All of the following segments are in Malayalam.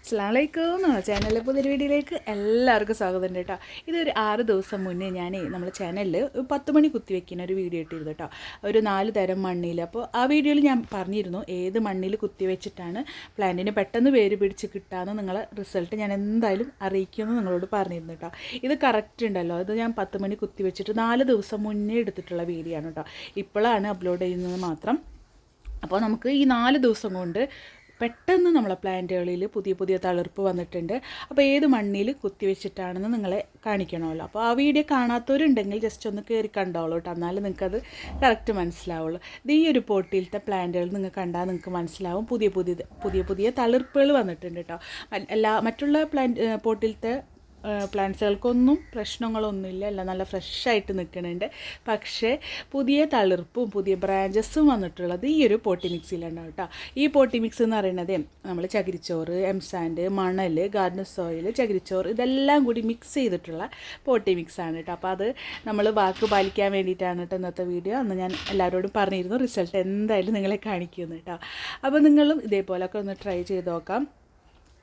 അസ്സലാമലൈക്കും നമ്മുടെ ചാനലിലെ പുതിയൊരു വീഡിയോയിലേക്ക് എല്ലാവർക്കും സ്വാഗതം കേട്ടോ. ഇതൊരു 6 ദിവസം മുന്നേ ഞാൻ നമ്മുടെ ചാനലിൽ 10 മണി കുത്തിവെക്കുന്ന ഒരു വീഡിയോ ഇട്ടിരുന്നു കേട്ടോ. ഒരു 4 തരം മണ്ണിൽ. അപ്പോൾ ആ വീഡിയോയിൽ ഞാൻ പറഞ്ഞിരുന്നു ഏത് മണ്ണിൽ കുത്തിവെച്ചിട്ടാണ് പ്ലാന്റിന് പെട്ടെന്ന് വേര് പിടിച്ച് കിട്ടാമെന്ന് നിങ്ങളെ റിസൾട്ട് ഞാൻ എന്തായാലും അറിയിക്കുമെന്ന് നിങ്ങളോട് പറഞ്ഞിരുന്നു കേട്ടോ. ഇത് കറക്റ്റ് ഉണ്ടല്ലോ, ഇത് ഞാൻ 10 മണി കുത്തിവെച്ചിട്ട് 4 ദിവസം മുന്നേ എടുത്തിട്ടുള്ള വീഡിയോ ആണ് കേട്ടോ. ഇപ്പോഴാണ് അപ്ലോഡ് ചെയ്യുന്നത് മാത്രം. അപ്പോൾ നമുക്ക് ഈ 4 ദിവസം കൊണ്ട് പെട്ടെന്ന് നമ്മളെ പ്ലാന്റുകളിൽ പുതിയ പുതിയ തളിർപ്പ് വന്നിട്ടുണ്ട്. അപ്പോൾ ഏത് മണ്ണിൽ കുത്തിവെച്ചിട്ടാണെന്ന് നിങ്ങളെ കാണിക്കണമല്ലോ. അപ്പോൾ ആ വീഡിയോ കാണാത്തവരുണ്ടെങ്കിൽ ജസ്റ്റ് ഒന്ന് കയറി കണ്ടോളൂ കേട്ടോ, എന്നാലും നിങ്ങൾക്കത് കറക്റ്റ് മനസ്സിലാവുള്ളൂ. ഇത് ഈ ഒരു പോട്ടിലത്തെ പ്ലാന്റുകൾ നിങ്ങൾക്ക് കണ്ടാൽ നിങ്ങൾക്ക് മനസ്സിലാവും പുതിയ തളിർപ്പുകൾ വന്നിട്ടുണ്ട് കേട്ടോ. മറ്റുള്ള പോട്ടിലത്തെ പ്ലാന്റ്സുകൾക്കൊന്നും പ്രശ്നങ്ങളൊന്നുമില്ല, എല്ലാം നല്ല ഫ്രഷായിട്ട് നിൽക്കുന്നുണ്ട്. പക്ഷേ പുതിയ തളിർപ്പും പുതിയ ബ്രാഞ്ചസും വന്നിട്ടുള്ളത് ഈ ഒരു പോട്ടി മിക്സിയിലുണ്ടാവും കേട്ടോ. ഈ പോട്ടി മിക്സ് എന്ന് പറയുന്നത് നമ്മൾ ചകിരിച്ചോറ്, എംസാൻഡ്, മണൽ, ഗാർഡൻ സോയിൽ, ചകിരിച്ചോറ് ഇതെല്ലാം കൂടി മിക്സ് ചെയ്തിട്ടുള്ള പോട്ടി മിക്സാണ് കേട്ടോ. അപ്പോൾ അത് നമ്മൾ വാക്ക് പാലിക്കാൻ വേണ്ടിയിട്ടാണ് കേട്ടോ ഇന്നത്തെ വീഡിയോ. അന്ന് ഞാൻ എല്ലാവരോടും പറഞ്ഞിരുന്നു റിസൾട്ട് എന്തായാലും നിങ്ങളെ കാണിക്കുന്നു കേട്ടോ. അപ്പോൾ നിങ്ങളും ഇതേപോലെയൊക്കെ ഒന്ന് ട്രൈ ചെയ്ത് നോക്കാം.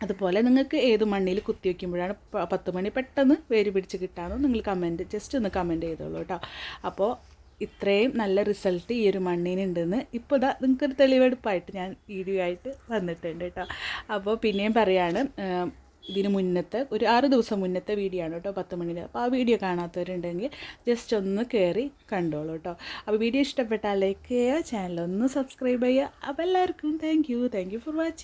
അതുപോലെ നിങ്ങൾക്ക് ഏത് മണ്ണിൽ കുത്തിവെക്കുമ്പോഴാണ് 10 മണി പെട്ടെന്ന് വേര് പിടിച്ച് കിട്ടാമെന്ന് നിങ്ങൾ ജസ്റ്റ് ഒന്ന് കമൻറ്റ് ചെയ്തോളൂ കേട്ടോ. അപ്പോൾ ഇത്രയും നല്ല റിസൾട്ട് ഈ ഒരു മണ്ണിനുണ്ടെന്ന് ഇപ്പോൾ നിങ്ങൾക്കൊരു തെളിവെടുപ്പായിട്ട് ഞാൻ വീഡിയോ ആയിട്ട് വന്നിട്ടുണ്ട് കേട്ടോ. അപ്പോൾ പിന്നെയും പറയാണ്, ഇതിന് മുന്നത്തെ ഒരു 6 ദിവസം മുന്നത്തെ വീഡിയോ ആണ് കേട്ടോ 10 മണിയിൽ. അപ്പോൾ ആ വീഡിയോ കാണാത്തവരുണ്ടെങ്കിൽ ജസ്റ്റ് ഒന്ന് കയറി കണ്ടോളൂ കേട്ടോ. അപ്പോൾ വീഡിയോ ഇഷ്ടപ്പെട്ടാൽ ലൈക്ക് ചെയ്യുക, ചാനലൊന്ന് സബ്സ്ക്രൈബ് ചെയ്യുക. അപ്പോൾ എല്ലാവർക്കും താങ്ക് യു ഫോർ വാച്ചിങ്.